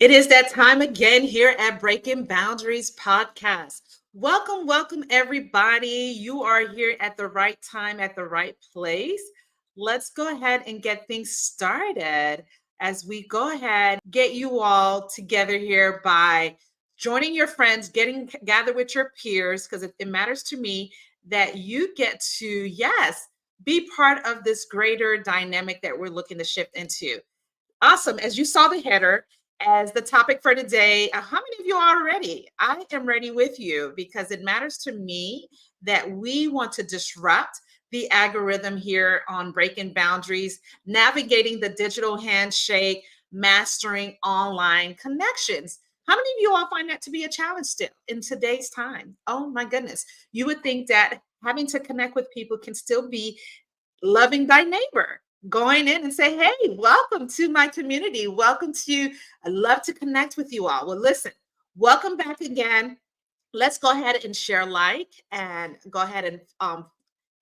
It is that time again here at Breaking Boundaries Podcast. Welcome, everybody. You are here at the right time, at the right place. Let's go ahead and get things started as we go ahead, get you all together here by joining your friends, getting gather with your peers, because it matters to me that you get to, yes, be part of this greater dynamic that we're looking to shift into. Awesome. As you saw the header, as the topic for today, how many of you are ready? I am ready with you because it matters to me that we want to disrupt the algorithm here on Breaking Boundaries, navigating the digital handshake, mastering online connections. How many of you all find that to be a challenge still in today's time? Oh my goodness. You would think that having to connect with people can still be loving thy neighbor, going in and say, hey, welcome to my community, welcome to, I love to connect with you all. Well, listen, welcome back again. Let's go ahead and share, like, and go ahead and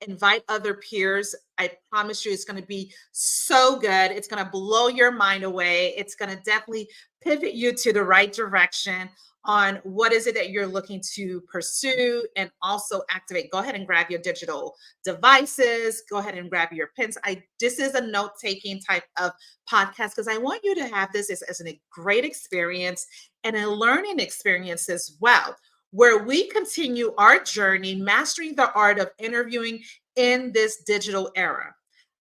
invite other peers. I promise you it's going to be so good. It's going to blow your mind away. It's going to definitely pivot you to the right direction on what is it that you're looking to pursue and also activate. Go ahead and grab your digital devices. Go ahead and grab your pens. This is a note-taking type of podcast because I want you to have this as a great experience and a learning experience as well, where we continue our journey mastering the art of interviewing in this digital era.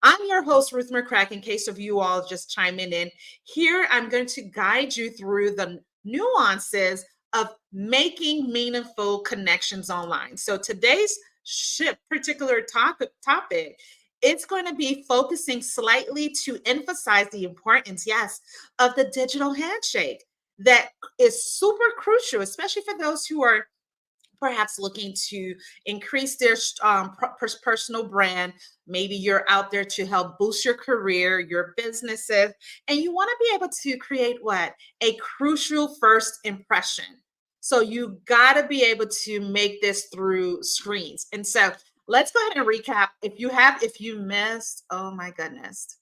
I'm your host, Ruth McCrackin, in case of you all just chiming in. Here, I'm going to guide you through the nuances of making meaningful connections online. So today's particular topic, it's going to be focusing slightly to emphasize the importance, yes, of the digital handshake that is super crucial, especially for those who are perhaps looking to increase their personal brand. Maybe you're out there to help boost your career, your businesses, and you want to be able to create what? A crucial first impression. So you got to be able to make this through screens. And so let's go ahead and recap. If you missed, oh my goodness,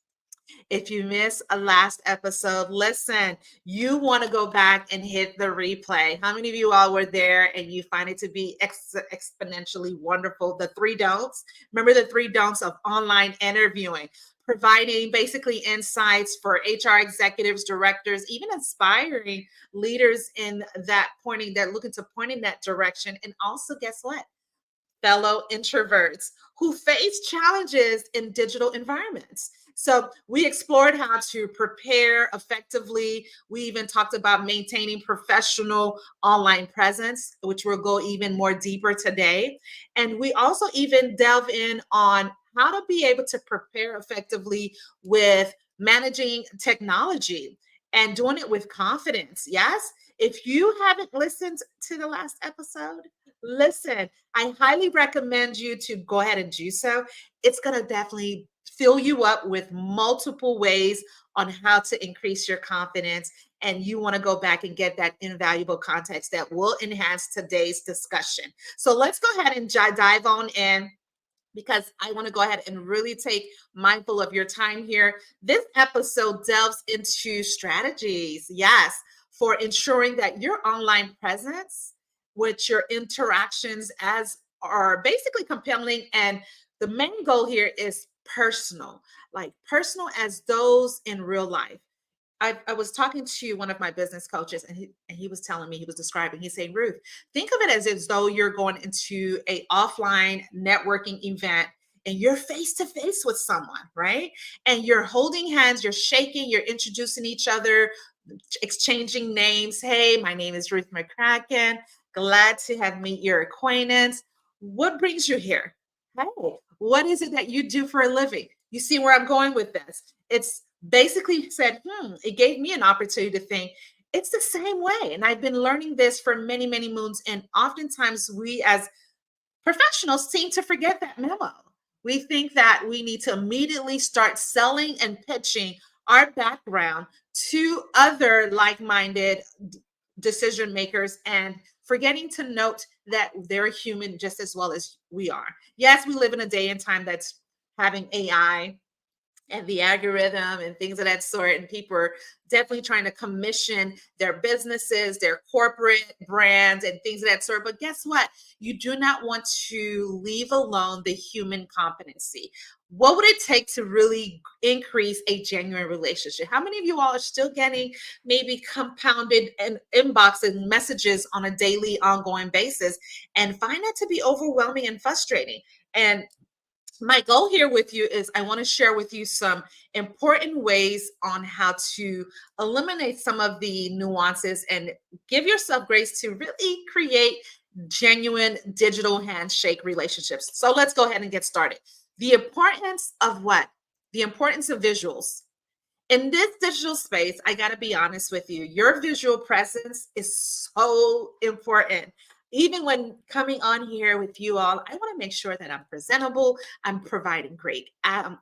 if you missed a last episode, listen, you want to go back and hit the replay. How many of you all were there and you find it to be exponentially wonderful? The three don'ts. Remember the three don'ts of online interviewing, providing basically insights for HR executives, directors, even inspiring leaders in looking to point in that direction. And also, guess what? Fellow introverts who face challenges in digital environments. So we explored how to prepare effectively. We even talked about maintaining professional online presence, which we'll go even more deeper today. And we also even delve in on how to be able to prepare effectively with managing technology and doing it with confidence. Yes. If you haven't listened to the last episode, listen. I highly recommend you to go ahead and do so. It's going to definitely fill you up with multiple ways on how to increase your confidence. And you want to go back and get that invaluable context that will enhance today's discussion. So let's go ahead and dive on in because I want to go ahead and really take mindful of your time here. This episode delves into strategies, yes, for ensuring that your online presence with your interactions as are basically compelling. And the main goal here is personal, like personal as those in real life. I was talking to one of my business coaches and he was telling me, he was describing, he's saying, Ruth, think of it as though you're going into a offline networking event and you're face to face with someone, right? And you're holding hands, you're shaking, you're introducing each other, exchanging names. Hey, my name is Ruth McCrackin. Glad to have meet your acquaintance. What brings you here? Hey, what is it that you do for a living? You see where I'm going with this? It's basically said, it gave me an opportunity to think it's the same way. And I've been learning this for many, many moons. And oftentimes we as professionals seem to forget that memo. We think that we need to immediately start selling and pitching our background to other like-minded decision makers and forgetting to note that they're human just as well as we are. Yes, we live in a day and time that's having AI and the algorithm and things of that sort. And people are definitely trying to commission their businesses, their corporate brands, and things of that sort. But guess what? You do not want to leave alone the human competency. What would it take to really increase a genuine relationship? How many of you all are still getting maybe compounded and inbox and messages on a daily, ongoing basis and find that to be overwhelming and frustrating? And my goal here with you is I want to share with you some important ways on how to eliminate some of the nuances and give yourself grace to really create genuine digital handshake relationships. So let's go ahead and get started. The importance of what? The importance of visuals. In this digital space, I got to be honest with you, your visual presence is so important. Even when coming on here with you all, I want to make sure that I'm presentable. I'm providing great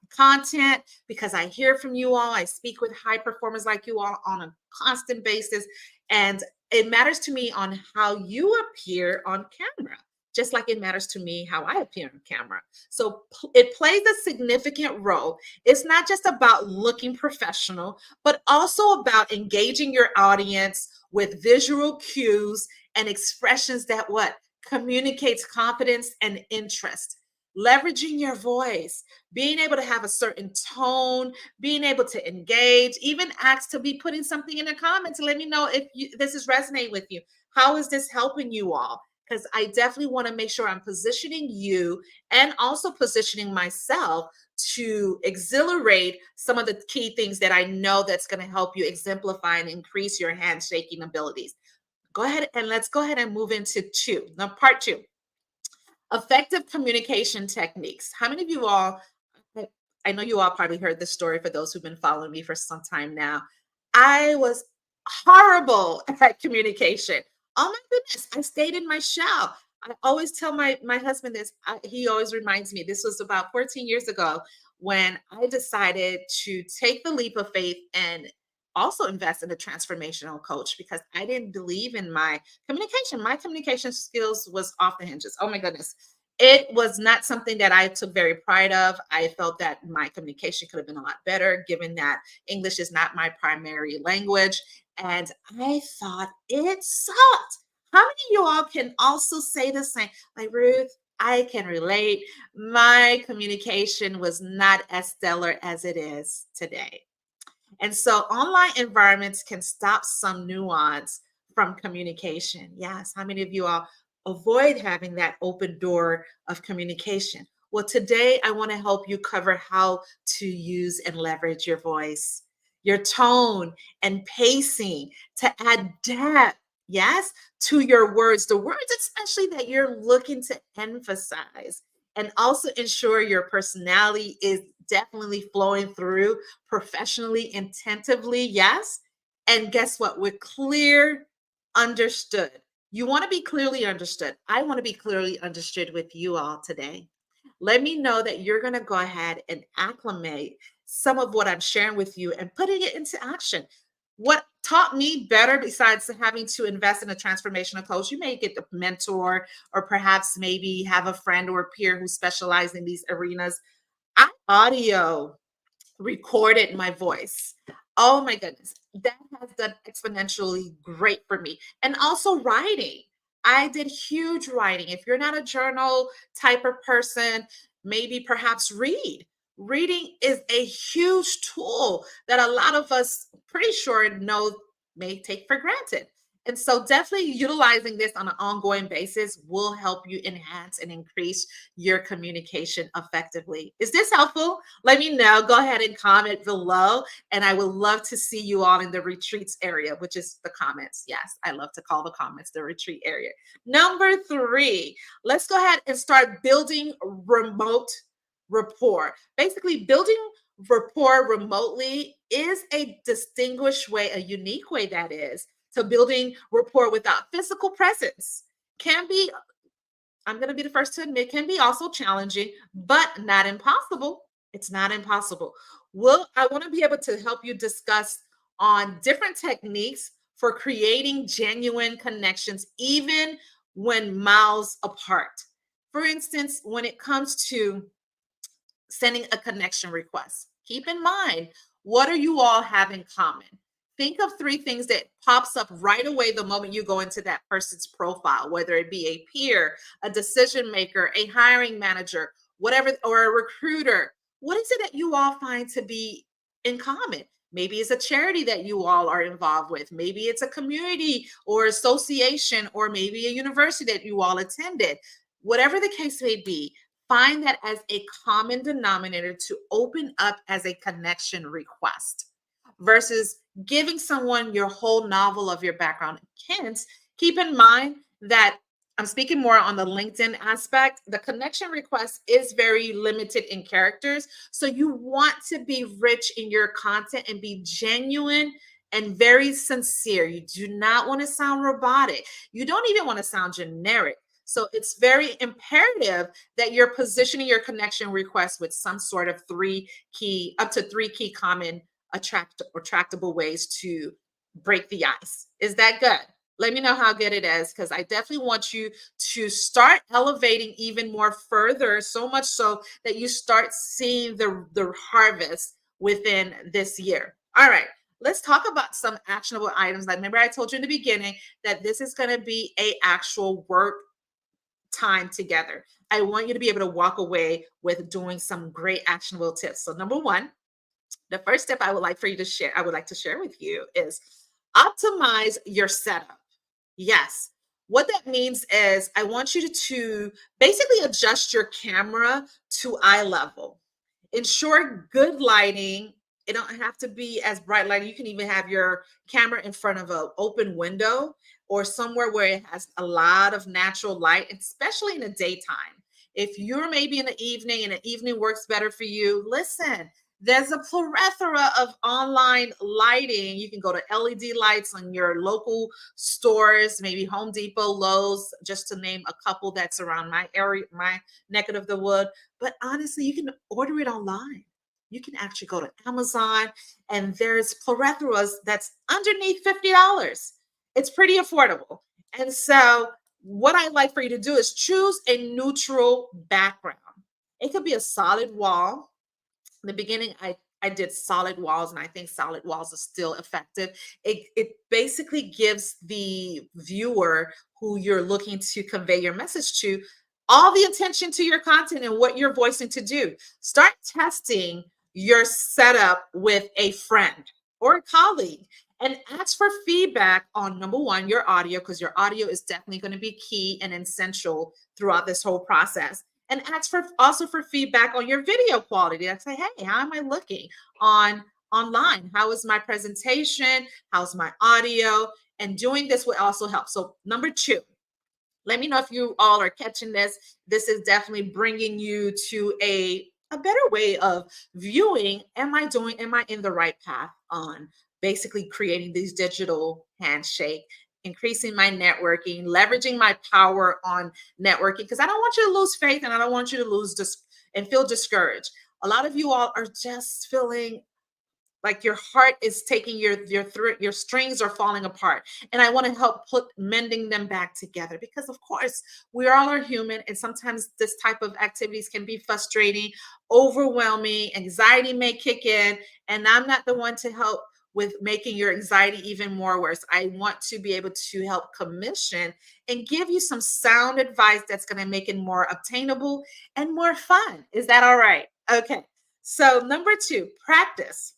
content because I hear from you all. I speak with high performers like you all on a constant basis. And it matters to me on how you appear on camera, just like it matters to me how I appear on camera. So it plays a significant role. It's not just about looking professional, but also about engaging your audience with visual cues and expressions that what communicates confidence and interest. Leveraging your voice, being able to have a certain tone, being able to engage, even ask to be putting something in the comments to let me know if this is resonating with you. How is this helping you all? Because I definitely want to make sure I'm positioning you and also positioning myself to exhilarate some of the key things that I know that's going to help you exemplify and increase your handshaking abilities. Go ahead and let's go ahead and move into two. Now, part two, effective communication techniques. How many of you all, I know you all probably heard this story for those who've been following me for some time now. I was horrible at communication. Oh my goodness, I stayed in my shell. I always tell my husband this. He always reminds me. This was about 14 years ago when I decided to take the leap of faith and also invest in a transformational coach because I didn't believe in my communication. My communication skills was off the hinges. Oh my goodness. It was not something that I took very pride of. I felt that my communication could have been a lot better given that English is not my primary language. And I thought it sucked. How many of you all can also say the same? Like, Ruth, I can relate. My communication was not as stellar as it is today. And so online environments can stop some nuance from communication. Yes. How many of you all avoid having that open door of communication? Well, today I want to help you cover how to use and leverage your voice, your tone, and pacing to add depth. Yes, to your words, the words especially that you're looking to emphasize, and also ensure your personality is definitely flowing through professionally, intentively, yes. And guess what? We're clear, understood. You want to be clearly understood. I want to be clearly understood with you all today. Let me know that you're going to go ahead and acclimate some of what I'm sharing with you and putting it into action. What taught me better, besides having to invest in a transformational coach, you may get a mentor or perhaps maybe have a friend or a peer who specializes in these arenas. I audio recorded my voice. Oh my goodness. That has done exponentially great for me. And also writing. I did huge writing. If you're not a journal type of person, maybe perhaps read. Reading is a huge tool that a lot of us pretty sure know may take for granted. And so definitely utilizing this on an ongoing basis will help you enhance and increase your communication effectively. Is this helpful? Let me know. Go ahead and comment below. And I would love to see you all in the retreats area, which is the comments. Yes, I love to call the comments the retreat area. Number three, let's go ahead and start building remote rapport. Basically, building rapport remotely is a distinguished way, a unique way that is, to building rapport without physical presence. Can be, I'm going to be the first to admit, can be also challenging, but not impossible. It's not impossible. Well, I want to be able to help you discuss on different techniques for creating genuine connections, even when miles apart. For instance, when it comes to sending a connection request. Keep in mind, what do you all have in common? Think of three things that pops up right away the moment you go into that person's profile, whether it be a peer, a decision maker, a hiring manager, whatever, or a recruiter. What is it that you all find to be in common? Maybe it's a charity that you all are involved with. Maybe it's a community or association, or maybe a university that you all attended. Whatever the case may be, find that as a common denominator to open up as a connection request versus giving someone your whole novel of your background. Hence, keep in mind that I'm speaking more on the LinkedIn aspect. The connection request is very limited in characters. So you want to be rich in your content and be genuine and very sincere. You do not want to sound robotic. You don't even want to sound generic. So it's very imperative that you're positioning your connection request with some sort of up to three key common attractable ways to break the ice. Is that good? Let me know how good it is, because I definitely want you to start elevating even more further, so much so that you start seeing the harvest within this year. All right, let's talk about some actionable items. Like, remember I told you in the beginning that this is going to be a actual work time together. I want you to be able to walk away with doing some great actionable tips. So number one, the first step I would like to share with you is optimize your setup. Yes. What that means is I want you to basically adjust your camera to eye level. Ensure good lighting. It don't have to be as bright lighting. You can even have your camera in front of an open window or somewhere where it has a lot of natural light, especially in the daytime. If you're maybe in the evening and the evening works better for you, listen, there's a plethora of online lighting. You can go to LED lights on your local stores, maybe Home Depot, Lowe's, just to name a couple that's around my area, my neck of the wood. But honestly, you can order it online. You can actually go to Amazon, and there's plerithoras that's underneath $50. It's pretty affordable. And so, what I like for you to do is choose a neutral background. It could be a solid wall. In the beginning, I did solid walls, and I think solid walls are still effective. It basically gives the viewer who you're looking to convey your message to all the attention to your content and what you're voicing to do. Start testing your setup with a friend or a colleague and ask for feedback on number one, your audio, because your audio is definitely going to be key and essential throughout this whole process, and ask for also for feedback on your video quality. I say, hey, how am I looking online? How is my presentation? How's my audio? And doing this will also help. So number two, let me know if you all are catching this. This is definitely bringing you to a better way of viewing. Am I in the right path on basically creating these digital handshake, increasing my networking, leveraging my power on networking? Because I don't want you to lose faith, and I don't want you to and feel discouraged. A lot of you all are just feeling like your heart is taking your strings are falling apart, and I want to help put mending them back together, because of course we all are human, and sometimes this type of activities can be frustrating, overwhelming. Anxiety may kick in, and I'm not the one to help with making your anxiety even more worse. I want to be able to help commission and give you some sound advice that's going to make it more obtainable and more fun. Is that all right? Okay, so number two, practice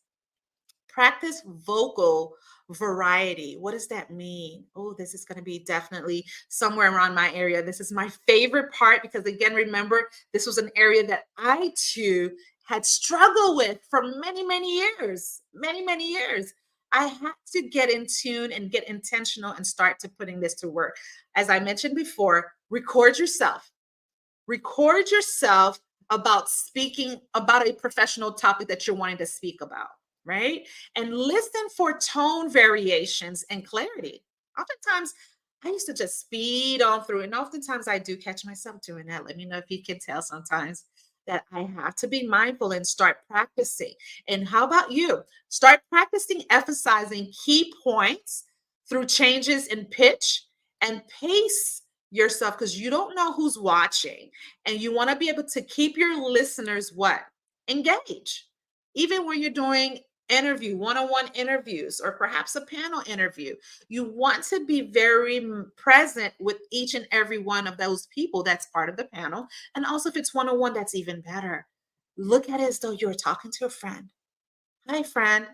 vocal variety. What does that mean? Oh, this is going to be definitely somewhere around my area. This is my favorite part, because again, remember, this was an area that I too had struggled with for many, many years, many, many years. I had to get in tune and get intentional and start to putting this to work. As I mentioned before, record yourself about speaking about a professional topic that you're wanting to speak about, right? And listen for tone variations and clarity. Oftentimes, I used to just speed on through, and oftentimes I do catch myself doing that. Let me know if you can tell sometimes that I have to be mindful and start practicing. And how about you? Start practicing emphasizing key points through changes in pitch and pace yourself, because you don't know who's watching, and you want to be able to keep your listeners what? Engaged. Even when you're doing one-on-one interviews, or perhaps a panel interview, you want to be very present with each and every one of those people that's part of the panel. And also, if it's one-on-one, that's even better. Look at it as though you're talking to a friend. Hi, friend.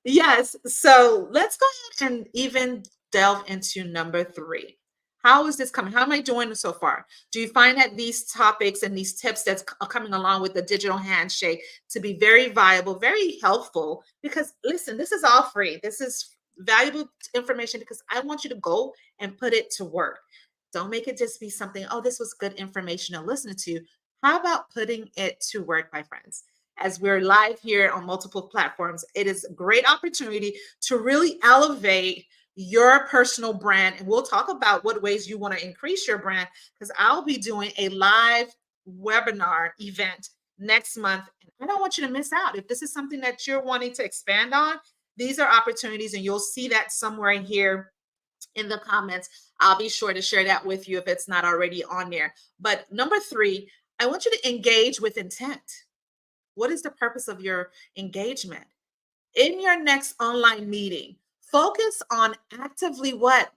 Yes. So let's go ahead and even delve into number three. How is this coming? How am I doing so far? Do you find that these topics and these tips that's coming along with the digital handshake to be very viable, very helpful? Because listen, this is all free. This is valuable information because I want you to go and put it to work. Don't make it just be something, oh, this was good information to listen to. How about putting it to work, my friends? As we're live here on multiple platforms, it is a great opportunity to really elevate your personal brand. And we'll talk about what ways you want to increase your brand, because I'll be doing a live webinar event next month. I don't want you to miss out. If this is something that you're wanting to expand on, these are opportunities, and you'll see that somewhere in here in the comments. I'll be sure to share that with you if it's not already on there. But number three, I want you to engage with intent. What is the purpose of your engagement? In your next online meeting, focus on actively what?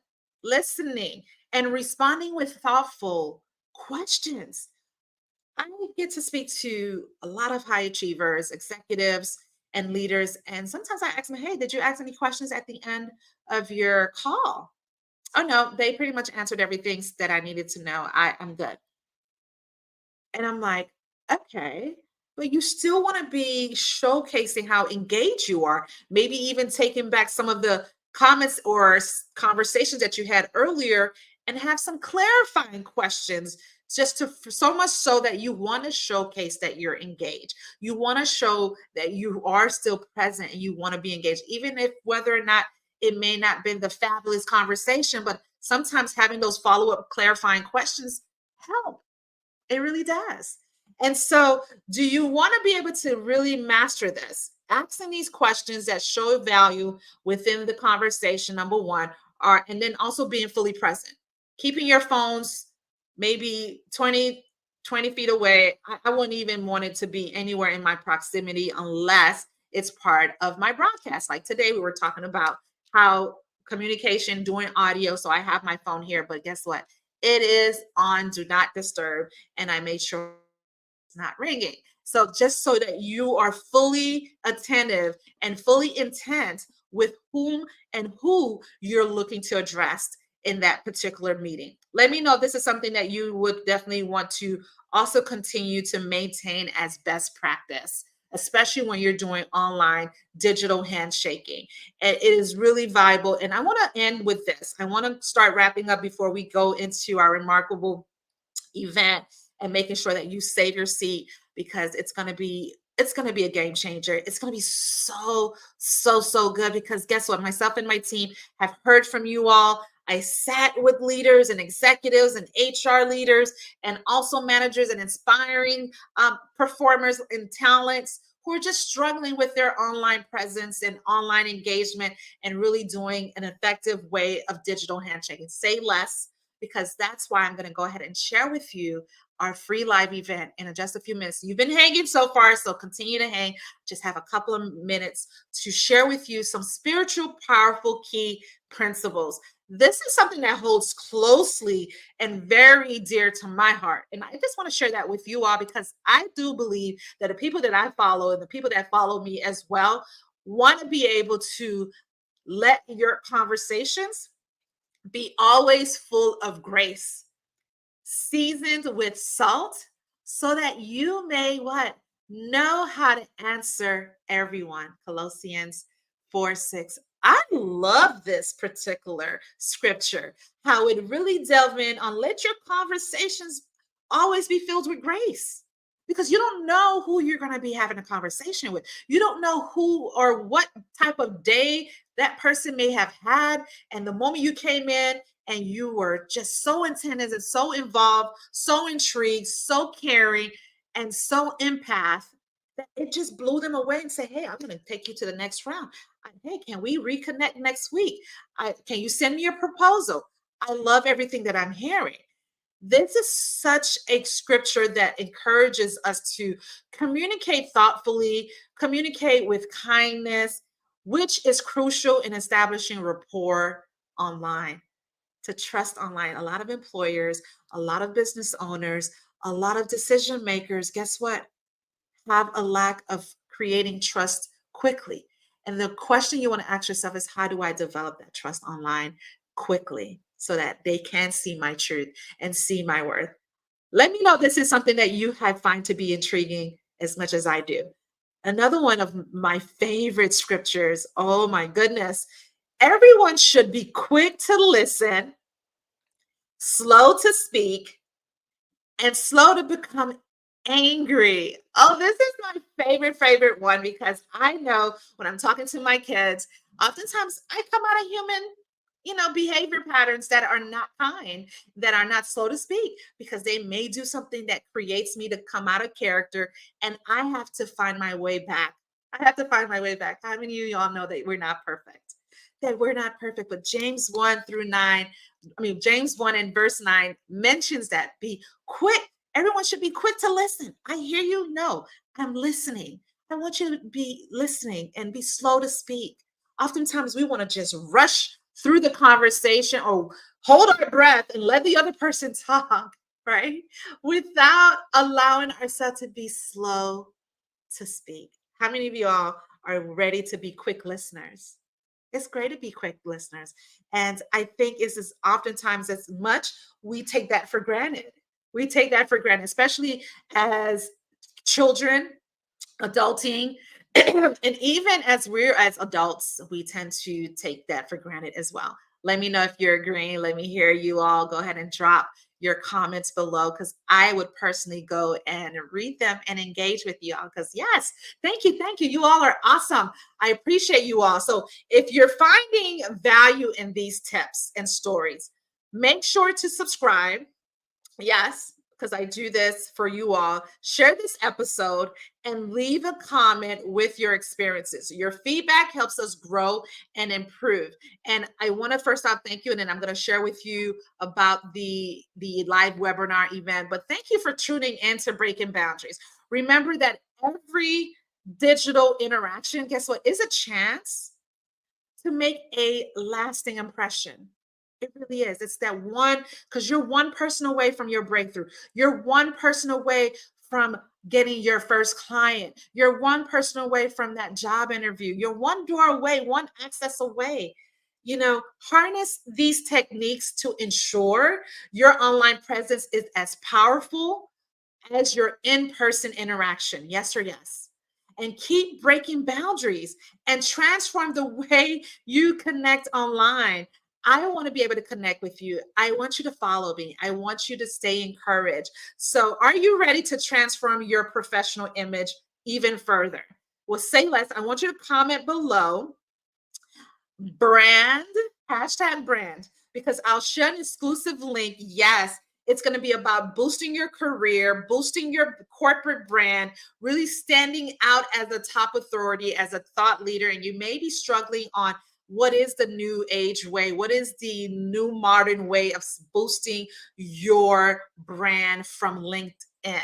Listening and responding with thoughtful questions. I get to speak to a lot of high achievers, executives, and leaders. And sometimes I ask them, hey, did you ask any questions at the end of your call? Oh, no, they pretty much answered everything that I needed to know. I'm good. And I'm like, okay, but you still want to be showcasing how engaged you are, maybe even taking back some of the comments or conversations that you had earlier and have some clarifying questions, just to so much so that you want to showcase that you're engaged. You want to show that you are still present and you want to be engaged, even if whether or not it may not been the fabulous conversation, but sometimes having those follow-up clarifying questions help. It really does. And so, do you want to be able to really master this? Asking these questions that show value within the conversation, number one, are, and then also being fully present, keeping your phones maybe 20 feet away. I wouldn't even want it to be anywhere in my proximity unless it's part of my broadcast. Like today, we were talking about how communication doing audio. So I have my phone here, but guess what? It is on do not disturb, and I made sure it's not ringing. So just so that you are fully attentive and fully intent with whom and who you're looking to address in that particular meeting. Let me know if this is something that you would definitely want to also continue to maintain as best practice, especially when you're doing online digital handshaking. And it is really viable. And I want to end with this. I want to start wrapping up before we go into our remarkable event, and making sure that you save your seat, because it's going to be a game changer. It's going to be so good, because guess what? Myself and my team have heard from you all. I sat with leaders and executives and HR leaders and also managers and inspiring performers and talents who are just struggling with their online presence and online engagement, and really doing an effective way of digital handshaking. Say less, because that's why I'm going to go ahead and share with you our free live event in just a few minutes. You've been hanging so far, so continue to hang. Just have a couple of minutes to share with you some spiritual, powerful key principles. This is something that holds closely and very dear to my heart. And I just want to share that with you all, because I do believe that the people that I follow and the people that follow me as well want to be able to let your conversations be always full of grace, seasoned with salt, so that you may what? Know how to answer everyone. Colossians 4:6. I love this particular scripture, how it really delve in on let your conversations always be filled with grace. Because you don't know who you're going to be having a conversation with. You don't know who or what type of day that person may have had. And the moment you came in, and you were just so intense and so involved, so intrigued, so caring, and so empath, that it just blew them away and say, hey, I'm going to take you to the next round. Hey, can we reconnect next week? Can you send me a proposal? I love everything that I'm hearing. This is such a scripture that encourages us to communicate thoughtfully, communicate with kindness, which is crucial in establishing rapport online, to trust online. A lot of employers, a lot of business owners, a lot of decision makers, guess what? Have a lack of creating trust quickly. And the question you want to ask yourself is, how do I develop that trust online quickly so that they can see my truth and see my worth? Let me know if this is something that you have find to be intriguing as much as I do. Another one of my favorite scriptures. Oh my goodness. Everyone should be quick to listen, slow to speak, and slow to become angry. Oh, this is my favorite one because I know when I'm talking to my kids, oftentimes I come out of human, behavior patterns that are not kind, that are not slow to speak, because they may do something that creates me to come out of character, and I have to find my way back. I have to find my way back. How many of y'all know that we're not perfect? That we're not perfect, but James 1 through 9, James 1 and verse 9 mentions that be quick. Everyone should be quick to listen. I hear you. No, I'm listening. I want you to be listening and be slow to speak. Oftentimes, we want to just rush through the conversation or hold our breath and let the other person talk, right? Without allowing ourselves to be slow to speak. How many of y'all are ready to be quick listeners? It's great to be quick listeners. And I think it's as oftentimes as much we take that for granted. We take that for granted, especially as children, adulting, and even as we're as adults, we tend to take that for granted as well. Let me know if you're agreeing. Let me hear you all. Go ahead and drop your comments below, because I would personally go and read them and engage with you all. Because yes, thank you, thank you. You all are awesome. I appreciate you all. So if you're finding value in these tips and stories, make sure to subscribe. Yes, because I do this for you all. Share this episode and leave a comment with your experiences. Your feedback helps us grow and improve. And I want to first off thank you, and then I'm going to share with you about the live webinar event. But thank you for tuning in to Breaking Boundaries. Remember that every digital interaction, guess what, is a chance to make a lasting impression. It really is. It's that one, because you're one person away from your breakthrough. You're one person away from getting your first client. You're one person away from that job interview. You're one door away, one access away. Harness these techniques to ensure your online presence is as powerful as your in-person interaction. Yes or yes. And keep breaking boundaries and transform the way you connect online. I want to be able to connect with you. I want you to follow me. I want you to stay encouraged. So, are you ready to transform your professional image even further? Well, say less. I want you to comment below brand, hashtag brand, because I'll share an exclusive link. Yes, it's going to be about boosting your career, boosting your corporate brand, really standing out as a top authority, as a thought leader. And you may be struggling on what is the new age way? What is the new modern way of boosting your brand from LinkedIn?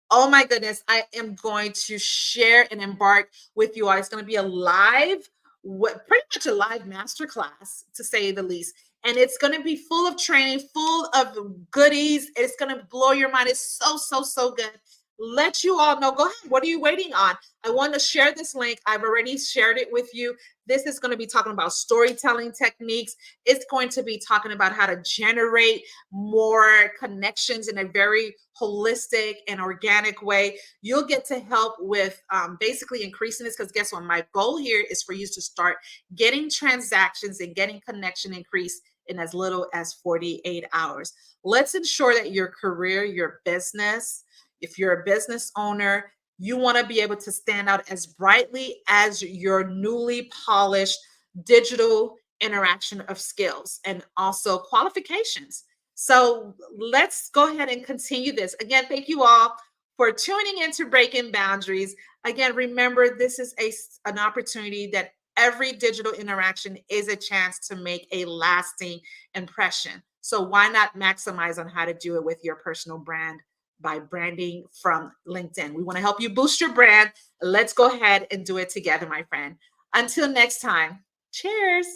Oh my goodness, I am going to share and embark with you all. It's going to be a live, pretty much a live masterclass, to say the least. And it's going to be full of training, full of goodies. It's going to blow your mind. It's so good. Let you all know. Go ahead. What are you waiting on? I want to share this link. I've already shared it with you. This is going to be talking about storytelling techniques. It's going to be talking about how to generate more connections in a very holistic and organic way. You'll get to help with basically increasing this, because guess what? My goal here is for you to start getting transactions and getting connection increase in as little as 48 hours. Let's ensure that your career, your business, if you're a business owner, you want to be able to stand out as brightly as your newly polished digital interaction of skills and also qualifications. So let's go ahead and continue this. Again, thank you all for tuning into Breaking Boundaries. Again, remember, this is an opportunity that every digital interaction is a chance to make a lasting impression. So why not maximize on how to do it with your personal brand by branding from LinkedIn? We want to help you boost your brand. Let's go ahead and do it together, my friend. Until next time, cheers.